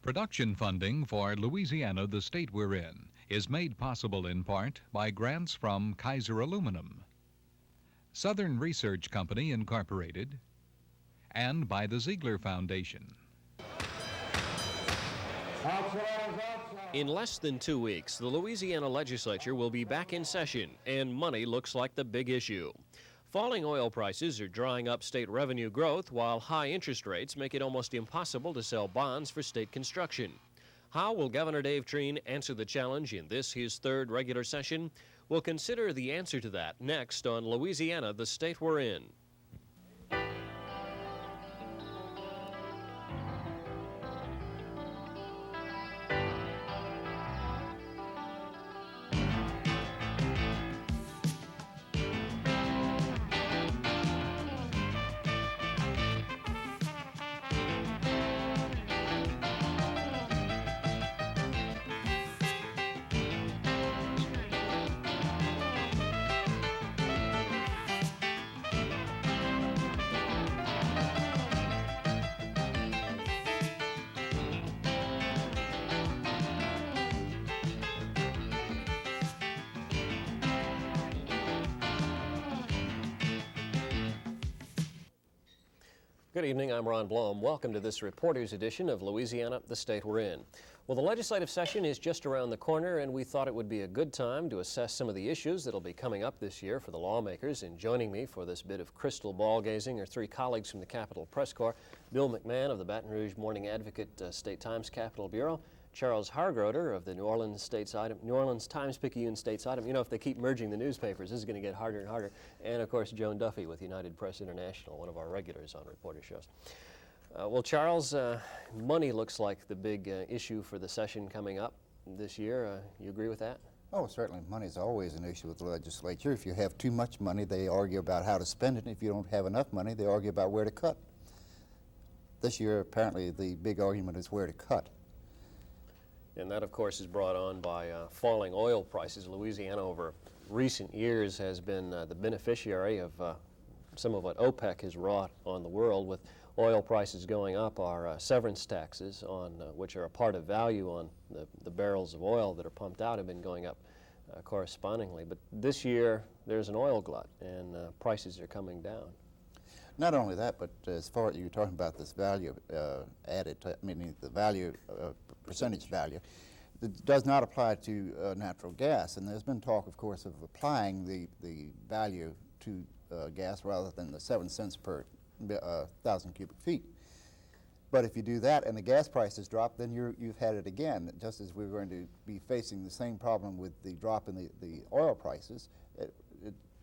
Production funding for Louisiana, the state we're in, is made possible in part by grants from Kaiser Aluminum, Southern Research Company, Incorporated, and by the Ziegler Foundation. In less than 2 weeks, the Louisiana legislature will be back in session, and money looks like the big issue. Falling oil prices are drying up state revenue growth, while high interest rates make it almost impossible to sell bonds for state construction. How will Governor Dave Treen answer the challenge in this, his third regular session? We'll consider the answer to that next on Louisiana, the state we're in. Good evening, I'm Ron Blom. Welcome to this reporter's edition of Louisiana, the state we're in. Well, the legislative session is just around the corner, and we thought it would be a good time to assess some of the issues that'll be coming up this year for the lawmakers. And joining me for this bit of crystal ball gazing are three colleagues from the Capitol Press Corps: Bill McMahon of the Baton Rouge Morning Advocate State Times Capitol Bureau, Charles Hargroder of the New Orleans Times-Picayune States Item. You know, if they keep merging the newspapers, this is going to get harder and harder. And, of course, Joan Duffy with United Press International, one of our regulars on reporter shows. Well, Charles, money looks like the big issue for the session coming up this year. You agree with that? Oh, certainly. Money is always an issue with the legislature. If you have too much money, they argue about how to spend it. And if you don't have enough money, they argue about where to cut. This year, apparently, the big argument is where to cut. And that, of course, is brought on by falling oil prices. Louisiana, over recent years, has been the beneficiary of some of what OPEC has wrought on the world. With oil prices going up, our severance taxes, on which are a part of value on the barrels of oil that are pumped out, have been going up correspondingly. But this year, there's an oil glut, and prices are coming down. Not only that, but as far as you're talking about this value added, meaning the value, percentage value, it does not apply to natural gas. And there's been talk, of course, of applying the value to gas rather than the 7 cents per 1,000 cubic feet. But if you do that and the gas prices drop, then you've had it again. Just as we're going to be facing the same problem with the drop in the oil prices,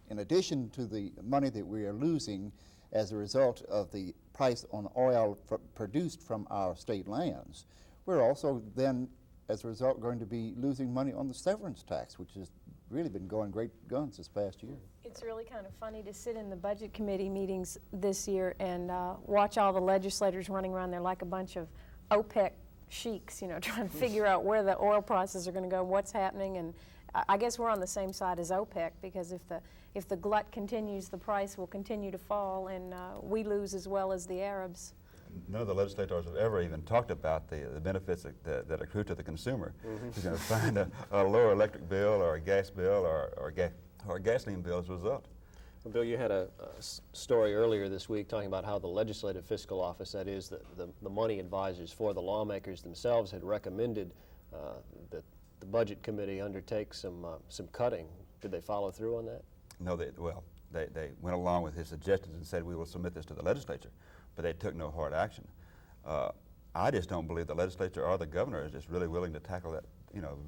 in addition to the money that we are losing as a result of the price on oil produced from our state lands, we're also then, as a result, going to be losing money on the severance tax, which has really been going great guns this past year. It's really kind of funny to sit in the budget committee meetings this year and watch all the legislators running around there like a bunch of OPEC sheiks, you know, trying to figure out where the oil prices are going to go, what's happening. And I guess we're on the same side as OPEC, because if the glut continues, the price will continue to fall, and we lose as well as the Arabs. None of the legislators have ever even talked about the benefits that accrue to the consumer. He's going to find a lower electric bill or a gas bill or a gasoline bill as a result. Well, Bill, you had a story earlier this week talking about how the Legislative Fiscal Office, that is, the money advisors for the lawmakers themselves, had recommended that the Budget Committee undertake some cutting. Did they follow through on that? No, they went along with his suggestions and said we will submit this to the legislature, but they took no hard action. I just don't believe the legislature or the governor is just really willing to tackle that,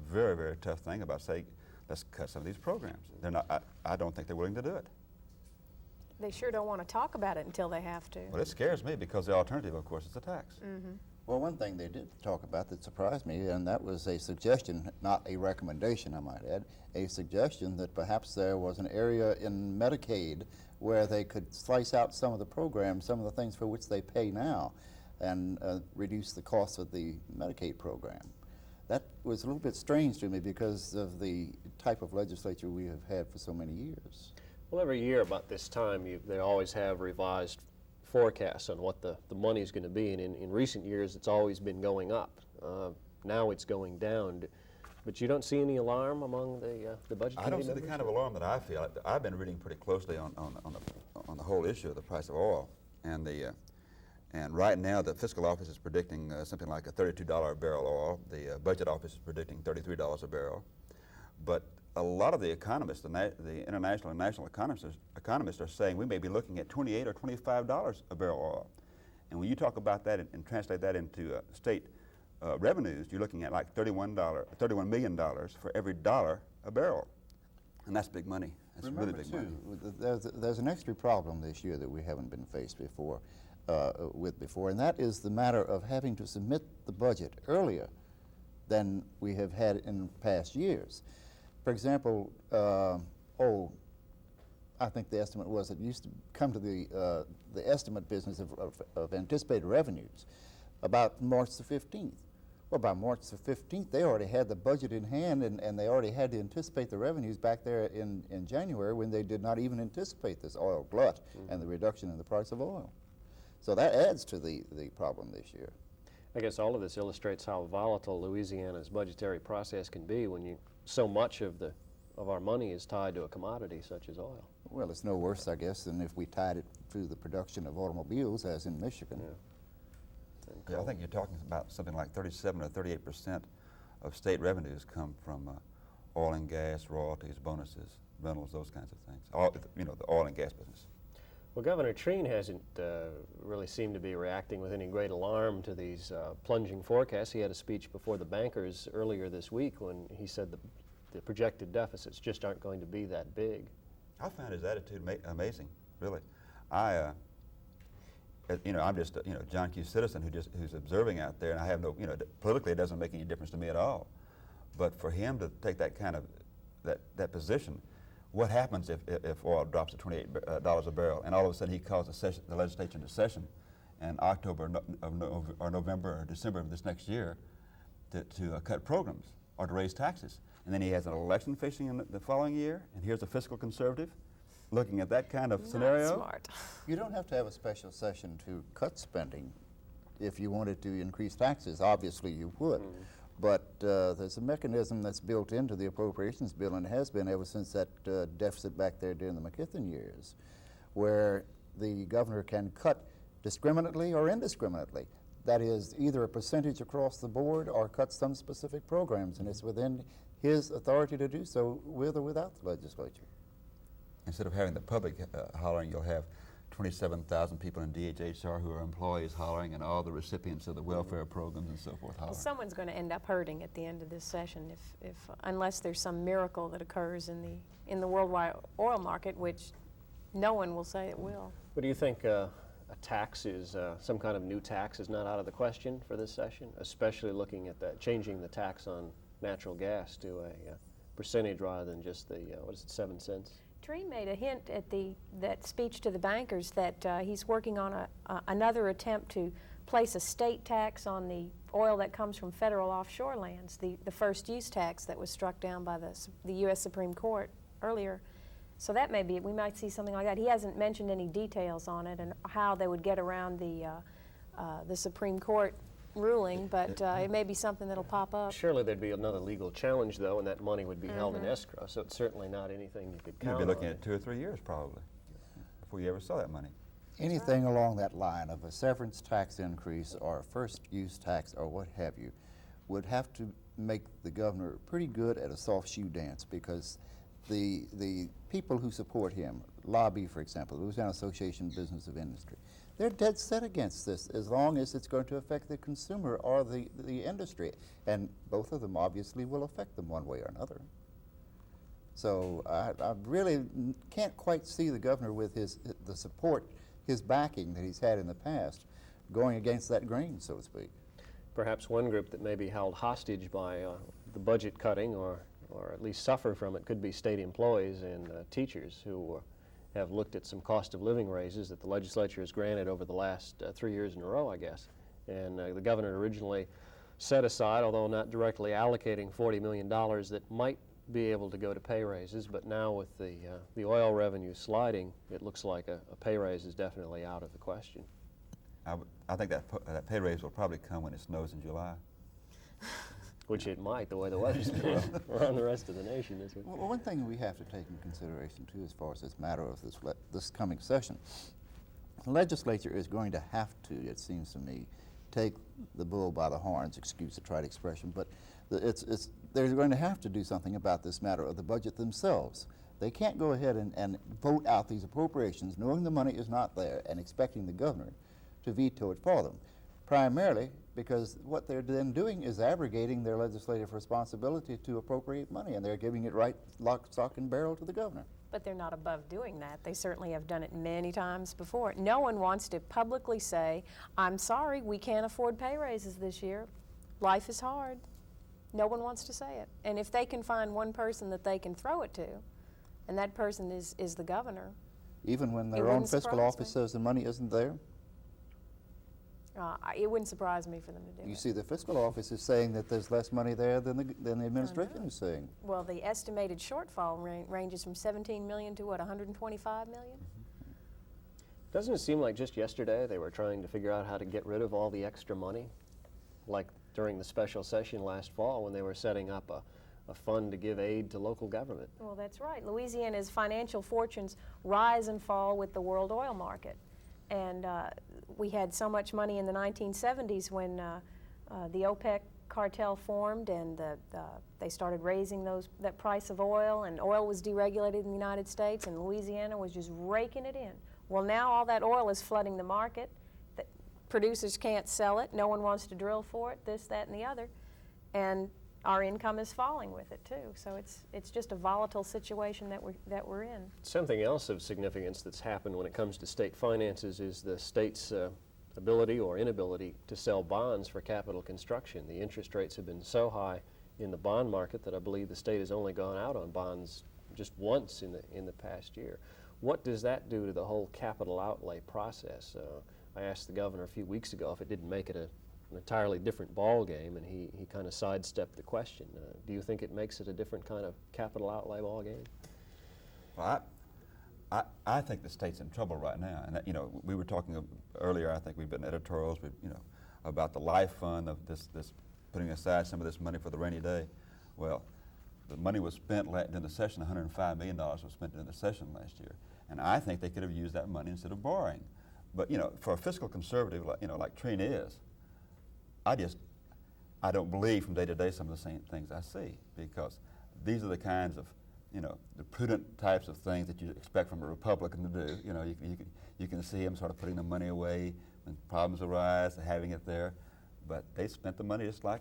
very, very tough thing about saying, let's cut some of these programs. They're not. I don't think they're willing to do it. They sure don't want to talk about it until they have to. Well, it scares me because the alternative, of course, is a tax. Mm-hmm. Well, one thing they did talk about that surprised me, and that was a suggestion, not a recommendation, I might add, a suggestion that perhaps there was an area in Medicaid where they could slice out some of the programs, some of the things for which they pay now, and reduce the cost of the Medicaid program. That was a little bit strange to me because of the type of legislature we have had for so many years. Well, every year about this time, they always have revised forecasts on what the money is going to be, and in recent years it's always been going up. Now it's going down. But you don't see any alarm among the budget I don't committee see the members? kind of alarm that I feel. I've been reading pretty closely on the whole issue of the price of oil, and right now the fiscal office is predicting something like a $32 a barrel oil. The budget office is predicting $33 a barrel. But a lot of the economists, the international and national economists are saying we may be looking at $28 or $25 a barrel oil. And when you talk about that and translate that into state revenues, you're looking at like $31 million for every dollar a barrel. And that's big money. That's Remember really big money. There's an extra problem this year that we haven't been faced before, and that is the matter of having to submit the budget earlier than we have had in past years. For example, I think the estimate was it used to come to the estimate business of anticipated revenues about March the 15th. Well, by March the 15th, they already had the budget in hand, and they already had to anticipate the revenues back there in January when they did not even anticipate this oil glut and the reduction in the price of oil. So that adds to the problem this year. I guess all of this illustrates how volatile Louisiana's budgetary process can be when so much of our money is tied to a commodity such as oil. Well, it's no worse, I guess, than if we tied it to the production of automobiles, as in Michigan. Yeah. Yeah, I think you're talking about something like 37 or 38% of state revenues come from oil and gas, royalties, bonuses, rentals, those kinds of things. The oil and gas business. Well, Governor Treen hasn't really seemed to be reacting with any great alarm to these plunging forecasts. He had a speech before the bankers earlier this week when he said the projected deficits just aren't going to be that big. I found his attitude amazing, really. I'm just a John Q. citizen who's observing out there, and I have no, politically it doesn't make any difference to me at all. But for him to take that kind of that position, what happens if oil drops to $28 a barrel, and all of a sudden he calls the legislature into session in October or November or December of this next year to cut programs or to raise taxes, and then he has an election facing in the following year, and here's a fiscal conservative looking at that kind of scenario. Not smart. You don't have to have a special session to cut spending. If you wanted to increase taxes, obviously you would. But there's a mechanism that's built into the appropriations bill, and it has been ever since that deficit back there during the McKithen years, where the governor can cut discriminately or indiscriminately. That is, either a percentage across the board or cut some specific programs, and it's within his authority to do so with or without the legislature. Instead of having the public hollering, you'll have 27,000 people in DHHR who are employees hollering, and all the recipients of the welfare programs and so forth hollering. Well, someone's going to end up hurting at the end of this session if unless there's some miracle that occurs in the worldwide oil market, which no one will say it will. But do you think a tax is, some kind of new tax is not out of the question for this session, especially looking at changing the tax on natural gas to a percentage rather than just the, 7 cents? Treen made a hint at that speech to the bankers that he's working on another attempt to place a state tax on the oil that comes from federal offshore lands, the first use tax that was struck down by the U.S. Supreme Court earlier. So that may be it. We might see something like that. He hasn't mentioned any details on it and how they would get around the Supreme Court ruling, but it may be something that'll pop up. Surely there'd be another legal challenge, though, and that money would be held in escrow, so it's certainly not anything you could count on. You'd be looking at 2 or 3 years probably before you ever saw that money. Anything along that line of a severance tax increase or a first use tax or what have you would have to make the governor pretty good at a soft shoe dance, because the people who support him, lobby, for example, the Louisiana Association of Business of Industry, they're dead set against this as long as it's going to affect the consumer or the industry. And both of them obviously will affect them one way or another. So I really can't quite see the governor with the support, his backing that he's had in the past, going against that grain, so to speak. Perhaps one group that may be held hostage by the budget cutting or at least suffer from it could be state employees and teachers who have looked at some cost of living raises that the legislature has granted over the last 3 years in a row, I guess. And the governor originally set aside, although not directly allocating $40 million that might be able to go to pay raises, but now with the oil revenue sliding, it looks like a pay raise is definitely out of the question. I think that pay raise will probably come when it snows in July. Which it might, the way the weather's been around the rest of the nation this week. Well, one thing we have to take into consideration too, as far as this matter of this coming session, the legislature is going to have to, it seems to me, take the bull by the horns, excuse the trite expression, but they're going to have to do something about this matter of the budget themselves. They can't go ahead and vote out these appropriations knowing the money is not there and expecting the governor to veto it for them, primarily because what they're then doing is abrogating their legislative responsibility to appropriate money, and they're giving it right lock, stock, and barrel to the governor. But they're not above doing that. They certainly have done it many times before. No one wants to publicly say, I'm sorry, we can't afford pay raises this year. Life is hard. No one wants to say it. And if they can find one person that they can throw it to, and that person is the governor. Even when their own fiscal office says the money isn't there? It wouldn't surprise me for them to do it. You see, the fiscal office is saying that there's less money there than the administration is saying. Well, the estimated shortfall ranges from 17 million to what, 125 million? Doesn't it seem like just yesterday they were trying to figure out how to get rid of all the extra money? Like during the special session last fall when they were setting up a fund to give aid to local government. Well, that's right. Louisiana's financial fortunes rise and fall with the world oil market. And we had so much money in the 1970s when the OPEC cartel formed, and they started raising that price of oil, and oil was deregulated in the United States, and Louisiana was just raking it in. Well, now all that oil is flooding the market. The producers can't sell it. No one wants to drill for it, this, that, and the other. And our income is falling with it too. So it's just a volatile situation that we're in. Something else of significance that's happened when it comes to state finances is the state's ability or inability to sell bonds for capital construction. The interest rates have been so high in the bond market that I believe the state has only gone out on bonds just once in the past year. What does that do to the whole capital outlay process? I asked the governor a few weeks ago if it didn't make it an entirely different ball game, and he kind of sidestepped the question. Do you think it makes it a different kind of capital outlay ball game? Well, I think the state's in trouble right now, and that, we were talking earlier. I think we've been editorials, about the life fund of this putting aside some of this money for the rainy day. Well, the money was spent in the session. $105 million was spent in the session last year, and I think they could have used that money instead of borrowing. But for a fiscal conservative, like Trina is, I don't believe from day to day some of the same things I see, because these are the kinds of, the prudent types of things that you expect from a Republican to do. You can see them sort of putting the money away when problems arise, having it there, but they spent the money just like,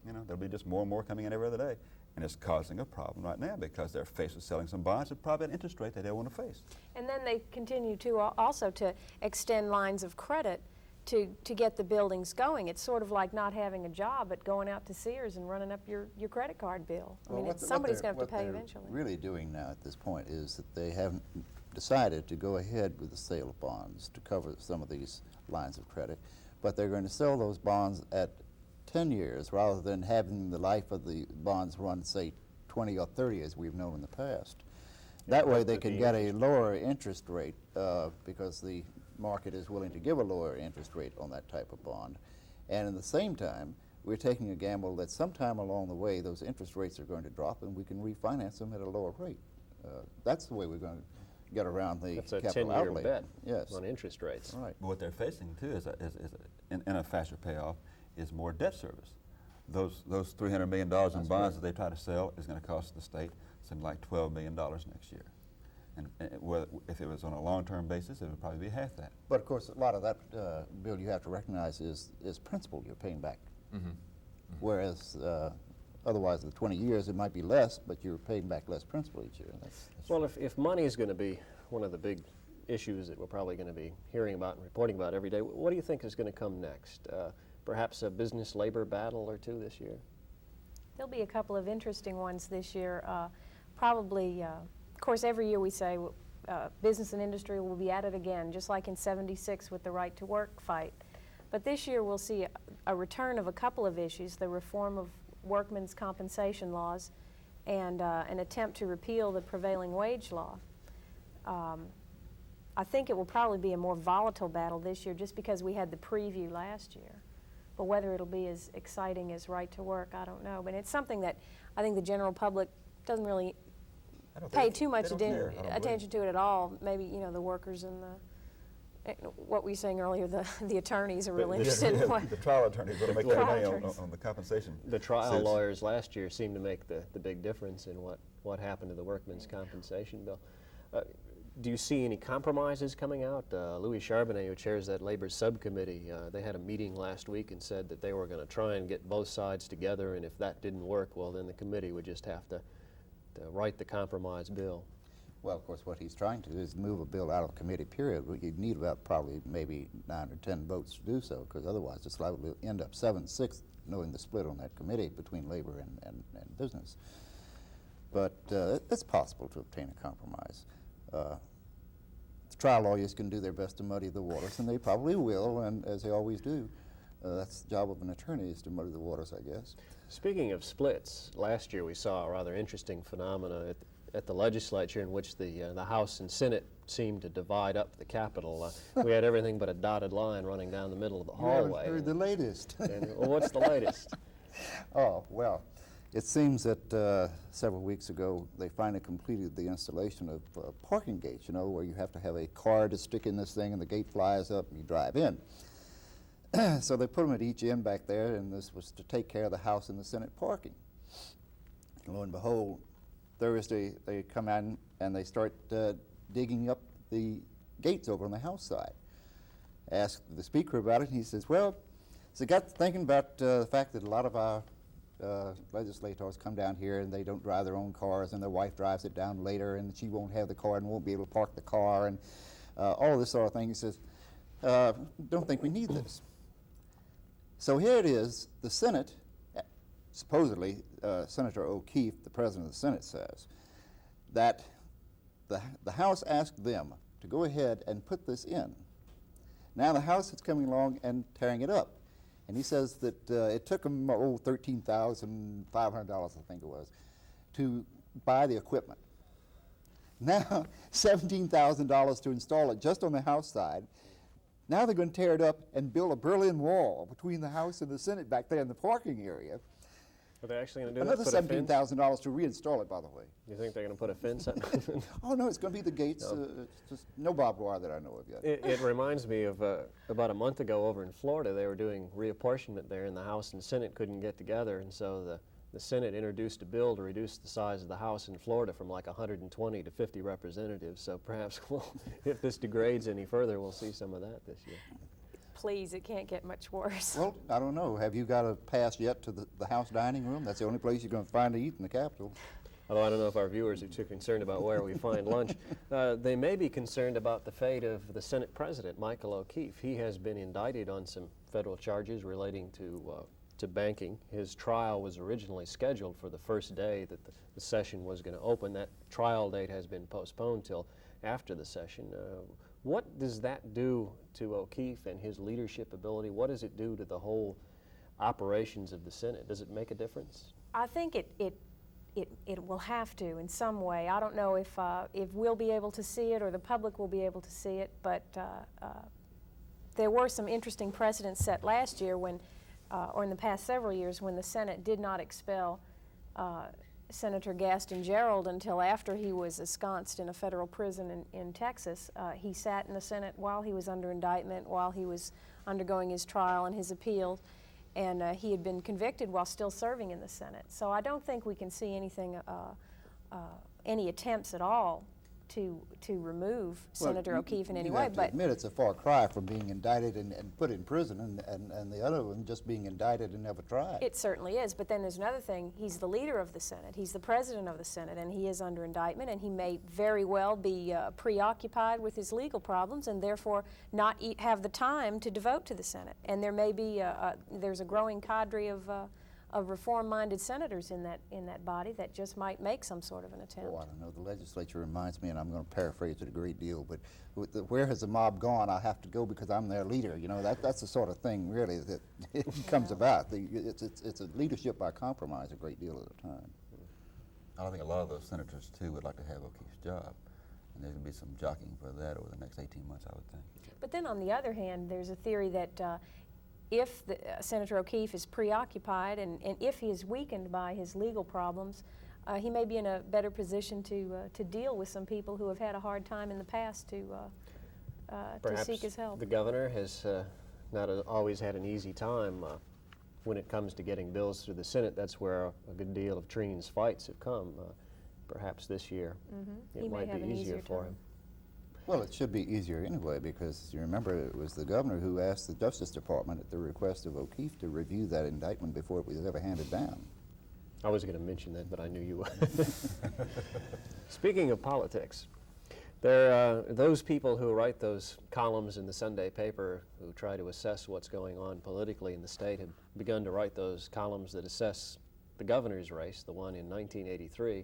there'll be just more and more coming in every other day. And it's causing a problem right now because they're faced with selling some bonds at probably an interest rate that they don't want to face. And then they continue to also to extend lines of credit to get the buildings going. It's sort of like not having a job, but going out to Sears and running up your credit card bill. I mean, somebody's going to have to pay eventually. What they're really doing now at this point is that they haven't decided to go ahead with the sale of bonds to cover some of these lines of credit, but they're going to sell those bonds at 10 years rather than having the life of the bonds run, say, 20 or 30 as we've known in the past. That way they can get a lower interest rate because the market is willing to give a lower interest rate on that type of bond. And at the same time, we're taking a gamble that sometime along the way those interest rates are going to drop and we can refinance them at a lower rate. That's the way we're going to get around the capital outlay. That's a 10-year bet on interest rates. Right. But what they're facing too is in a faster payoff is more debt service. Those $300 million in bonds that they try to sell is going to cost the state something like $12 million next year. And if it was on a long-term basis, it would probably be half that. But of course, a lot of that, Bill, you have to recognize is principal you're paying back. Mm-hmm. Mm-hmm. Whereas otherwise, the 20 years, it might be less, but you're paying back less principal each year. That's well, if money is going to be one of the big issues that we're probably going to be hearing about and reporting about every day, what do you think is going to come next? Perhaps a business-labor battle or two this year? There'll be a couple of interesting ones this year. Probably, of course, every year we say business and industry will be at it again, just like in '76 with the right to work fight. But this year we'll see a return of a couple of issues, the reform of workmen's compensation laws and an attempt to repeal the prevailing wage law. I think it will probably be a more volatile battle this year just because we had the preview last year. But whether it'll be as exciting as right to work, I don't know. But it's something that I think the general public doesn't really pay too much attention to it at all. Maybe, you know, the workers and what were you saying earlier, the attorneys are really interested in what. The trial attorneys will make their money on the compensation. The trial suits. lawyers last year seemed to make the big difference in what happened to the workmen's compensation bill. Do you see any compromises coming out? Louis Charbonnet, who chairs that labor subcommittee, they had a meeting last week and said that they were going to try and get both sides together, and if that didn't work, well, then the committee would just have to write the compromise bill. Well, of course, what he's trying to do is move a bill out of committee, period. You'd need about probably maybe 9 or 10 votes to do so, because otherwise it's likely to end up 7-6, knowing the split on that committee between labor and business. But it's possible to obtain a compromise. The trial lawyers can do their best to muddy the waters, and they probably will, and as they always do. That's the job of an attorney, is to muddy the waters, I guess. Speaking of splits, last year we saw a rather interesting phenomena at the legislature in which the House and Senate seemed to divide up the Capitol. We had everything but a dotted line running down the middle of the hallway. You haven't heard the latest. Well, what's the latest? Oh, well, it seems that several weeks ago they finally completed the installation of parking gates, you know, where you have to have a card to stick in this thing and the gate flies up and you drive in. So they put them at each end back there, and this was to take care of the House and the Senate parking. And lo and behold, Thursday they come in and they start digging up the gates over on the House side. Asked the Speaker about it, and he says, well, so got thinking about the fact that a lot of our legislators come down here and they don't drive their own cars, and their wife drives it down later, and she won't have the car and won't be able to park the car, and all this sort of thing. He says, don't think we need this. So here it is, the Senate, supposedly Senator O'Keefe, the President of the Senate, says that the House asked them to go ahead and put this in. Now the House is coming along and tearing it up. And he says that it took them, $13,500, I think it was, to buy the equipment. Now, $17,000 to install it just on the House side. Now they're going to tear it up and build a Berlin Wall between the House and the Senate back there in the parking area. Are they actually going to do Another that? $17,000 to reinstall it, by the way. You think they're going to put a fence up? Oh, no, it's going to be the gates. No. Just no barbed wire that I know of yet. It reminds me of about a month ago over in Florida, they were doing reapportionment there, and the House and Senate couldn't get together, and so the Senate introduced a bill to reduce the size of the House in Florida from like 120 to 50 representatives. So perhaps, if this degrades any further, we'll see some of that this year. Please, it can't get much worse. Well, I don't know. Have you got a pass yet to the House dining room? That's the only place you're going to find to eat in the Capitol. Although I don't know if our viewers are too concerned about where we find lunch. They may be concerned about the fate of the Senate President, Michael O'Keefe. He has been indicted on some federal charges relating to banking. His trial was originally scheduled for the first day that the session was going to open. That trial date has been postponed till after the session. What does that do to O'Keefe and his leadership ability? What does it do to the whole operations of the Senate? Does it make a difference? I think it will have to in some way. I don't know if we'll be able to see it or the public will be able to see it, but there were some interesting precedents set last year when, or in the past several years, when the Senate did not expel Senator Gaston Gerald until after he was ensconced in a federal prison in Texas. He sat in the Senate while he was under indictment, while he was undergoing his trial and his appeal, and he had been convicted while still serving in the Senate. So I don't think we can see anything, any attempts at all to remove Senator O'Keefe in any way. But admit it's a far cry from being indicted and put in prison, and the other one just being indicted and never tried. It certainly is, but then there's another thing. He's the leader of the Senate. He's the president of the Senate, and he is under indictment, and he may very well be preoccupied with his legal problems and therefore not have the time to devote to the Senate. And there may be there's a growing cadre of reform-minded senators in that body that just might make some sort of an attempt. Oh, I don't know. The legislature reminds me, and I'm going to paraphrase it a great deal, but where has the mob gone? I have to go because I'm their leader. You know, that's the sort of thing, really, that it comes about. It's a leadership by compromise a great deal of the time. I think a lot of those senators, too, would like to have O'Keefe's job. And there's going to be some jockeying for that over the next 18 months, I would think. But then on the other hand, there's a theory that if Senator O'Keefe is preoccupied and if he is weakened by his legal problems, he may be in a better position to deal with some people who have had a hard time in the past to seek his help. The governor has not always had an easy time when it comes to getting bills through the Senate. That's where a good deal of Treen's fights have come. Perhaps this year it might be easier for him. Well, it should be easier anyway, because you remember it was the governor who asked the Justice Department at the request of O'Keefe to review that indictment before it was ever handed down. I was going to mention that, but I knew you would. Speaking of politics, there are those people who write those columns in the Sunday paper who try to assess what's going on politically in the state have begun to write those columns that assess the governor's race, the one in 1983.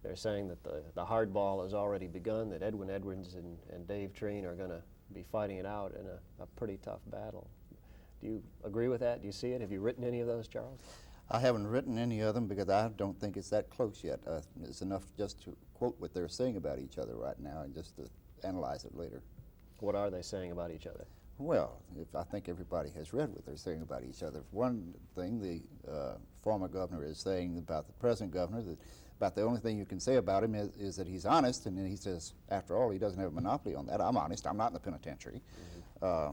They're saying that the hardball has already begun, that Edwin Edwards and Dave Treen are going to be fighting it out in a pretty tough battle. Do you agree with that? Do you see it? Have you written any of those, Charles? I haven't written any of them because I don't think it's that close yet. It's enough just to quote what they're saying about each other right now and just to analyze it later. What are they saying about each other? Well, I think everybody has read what they're saying about each other. For one thing, the former governor is saying about the present governor that about the only thing you can say about him is that he's honest, and then he says, after all, he doesn't have a monopoly on that. I'm honest. I'm not in the penitentiary. A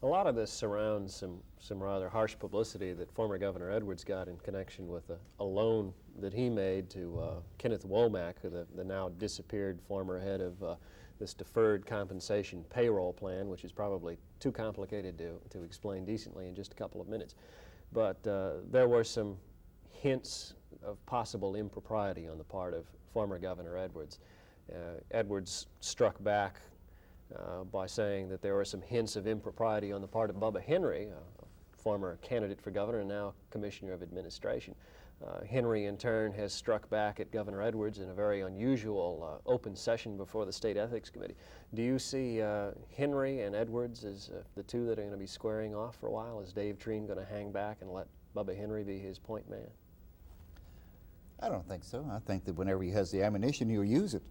lot of this surrounds some rather harsh publicity that former Governor Edwards got in connection with a loan that he made to Kenneth Womack, the now disappeared former head of this deferred compensation payroll plan, which is probably too complicated to explain decently in just a couple of minutes. But there were some hints of possible impropriety on the part of former Governor Edwards. Edwards struck back by saying that there were some hints of impropriety on the part of Bubba Henry, a former candidate for governor and now commissioner of administration. Henry, in turn, has struck back at Governor Edwards in a very unusual open session before the State Ethics Committee. Do you see Henry and Edwards as the two that are going to be squaring off for a while? Is Dave Treen going to hang back and let Bubba Henry be his point man? I don't think so. I think that whenever he has the ammunition, he'll use it.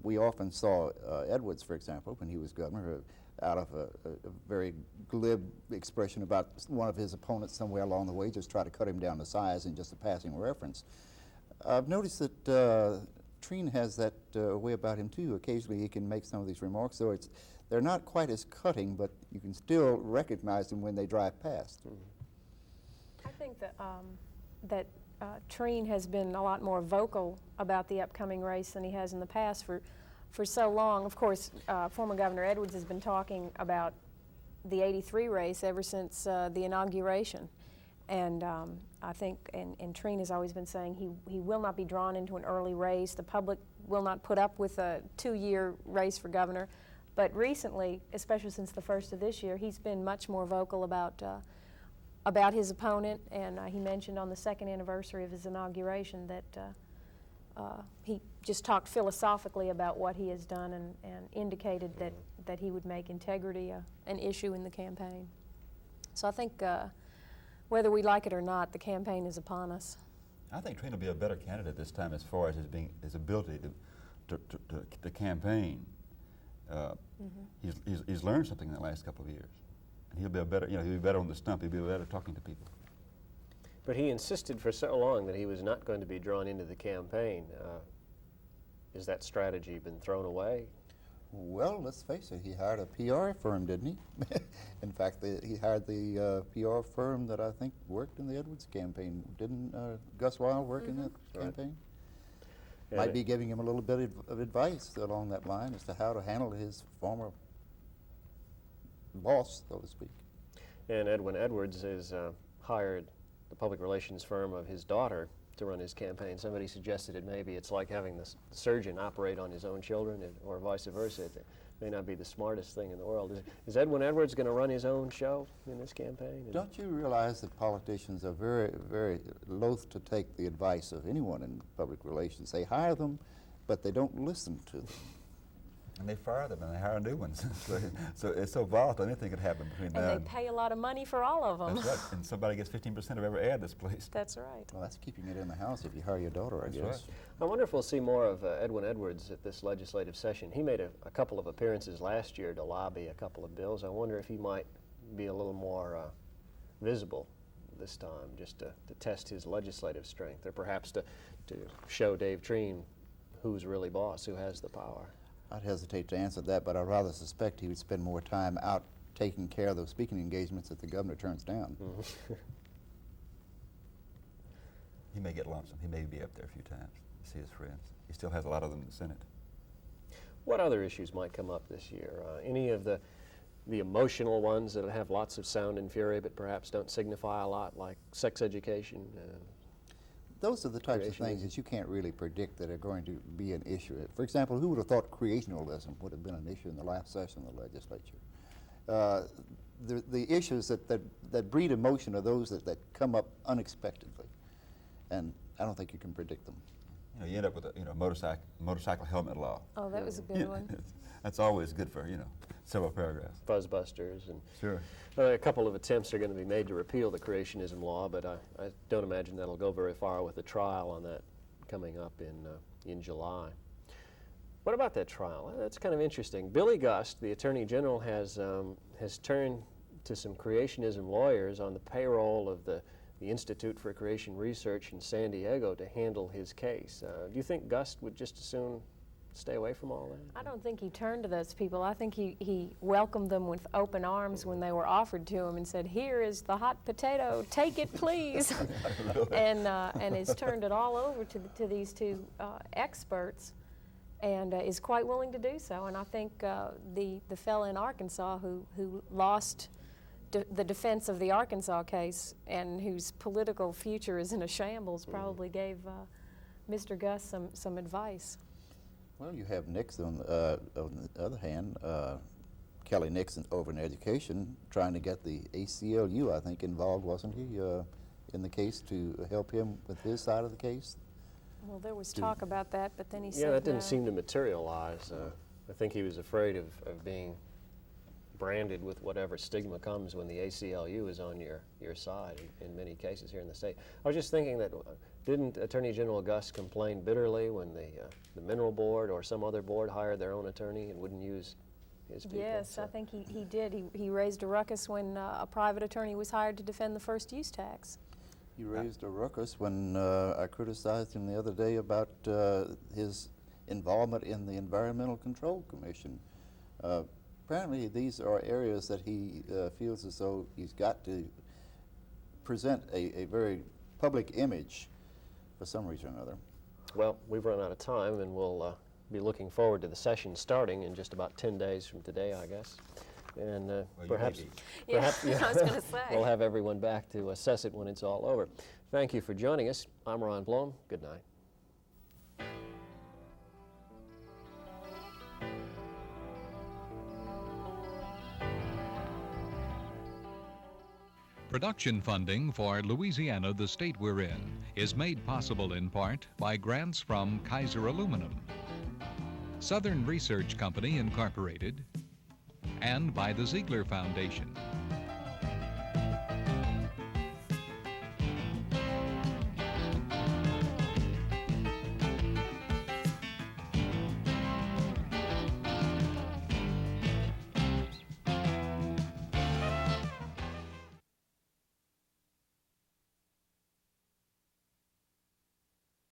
We often saw Edwards, for example, when he was governor, out of a very glib expression about one of his opponents somewhere along the way, just try to cut him down to size in just a passing reference. I've noticed that Treen has that way about him too. Occasionally he can make some of these remarks, so they're not quite as cutting, but you can still recognize them when they drive past. I think that Treen has been a lot more vocal about the upcoming race than he has in the past for so long. Of course, former Governor Edwards has been talking about the '83 race ever since the inauguration. And I think, and Treen has always been saying he will not be drawn into an early race. The public will not put up with a 2-year race for governor. But recently, especially since the first of this year, he's been much more vocal about his opponent, and he mentioned on the second anniversary of his inauguration that he just talked philosophically about what he has done and indicated that he would make integrity an issue in the campaign. So I think whether we like it or not, the campaign is upon us. I think Treen will be a better candidate this time as far as his ability to campaign. He's learned something in the last couple of years. And he'll be he'll be better on the stump. He'll be better talking to people. But he insisted for so long that he was not going to be drawn into the campaign. Has that strategy been thrown away? Well, let's face it, he hired a PR firm, didn't he? In fact, he hired the PR firm that I think worked in the Edwards campaign. Didn't Gus Weil work in that campaign? And Might be giving him a little bit of advice along that line as to how to handle his former boss, so to speak. And Edwin Edwards has hired the public relations firm of his daughter to run his campaign. Somebody suggested it maybe it's like having the surgeon operate on his own children, or vice versa. It may not be the smartest thing in the world. Is Edwin Edwards going to run his own show in this campaign? Don't you realize that politicians are very, very loath to take the advice of anyone in public relations? They hire them, but they don't listen to them. And they fire them and they hire new ones. So it's so volatile, anything could happen between now And they pay a lot of money for all of them. That's right. And somebody gets 15% of every ad that's placed. That's right. Well, that's keeping it in the house if you hire your daughter, I That's guess. right. I wonder if we'll see more of Edwin Edwards at this legislative session. He made a couple of appearances last year to lobby a couple of bills. I wonder if he might be a little more visible this time, just to test his legislative strength, or perhaps to show Dave Treen who's really boss, who has the power. I'd hesitate to answer that, but I rather suspect he would spend more time out taking care of those speaking engagements that the governor turns down. He may get lonesome. He may be up there a few times to see his friends. He still has a lot of them in the Senate. What other issues might come up this year? Any of the emotional ones that have lots of sound and fury but perhaps don't signify a lot, like sex education? Those are the types of things that you can't really predict that are going to be an issue. For example, who would have thought creationalism would have been an issue in the last session of the legislature? The issues that breed emotion are those that come up unexpectedly, and I don't think you can predict them. You know, you end up with a motorcycle helmet law. Oh, that was a good one. That's always good for, several paragraphs. Fuzzbusters, and Sure. a couple of attempts are going to be made to repeal the creationism law, but I don't imagine that'll go very far with the trial on that coming up in July. What about that trial? That's kind of interesting. Billy Gust, the Attorney General, has turned to some creationism lawyers on the payroll of the Institute for Creation Research in San Diego to handle his case. Do you think Gust would just as soon stay away from all that? I don't think he turned to those people. I think he welcomed them with open arms when they were offered to him and said, "Here is the hot potato, take it please." and has turned it all over to these two experts, and is quite willing to do so. And I think the fellow in Arkansas who lost the defense of the Arkansas case and whose political future is in a shambles probably gave Mr. Gus some advice. Well, you have Nixon on the other hand, Kelly Nixon over in education, trying to get the ACLU, I think, involved, wasn't he, in the case to help him with his side of the case? Well, there was talk about that, but then he said Yeah, that didn't no. seem to materialize. I think he was afraid of being branded with whatever stigma comes when the ACLU is on your side in many cases here in the state. I was just thinking that didn't Attorney General Gus complain bitterly when the Mineral Board or some other board hired their own attorney and wouldn't use his people? Yes, So I think he did. He raised a ruckus when a private attorney was hired to defend the first use tax. He raised a ruckus when I criticized him the other day about his involvement in the Environmental Control Commission. Apparently these are areas that he feels as though he's got to present a very public image for some reason or another. Well, we've run out of time, and we'll be looking forward to the session starting in just about 10 days from today, I guess. And perhaps, Yeah, perhaps I was going to say. we'll have everyone back to assess it when it's all over. Thank you for joining us. I'm Ron Blum. Good night. Production funding for Louisiana, the state we're in, is made possible in part by grants from Kaiser Aluminum, Southern Research Company, Incorporated, and by the Ziegler Foundation.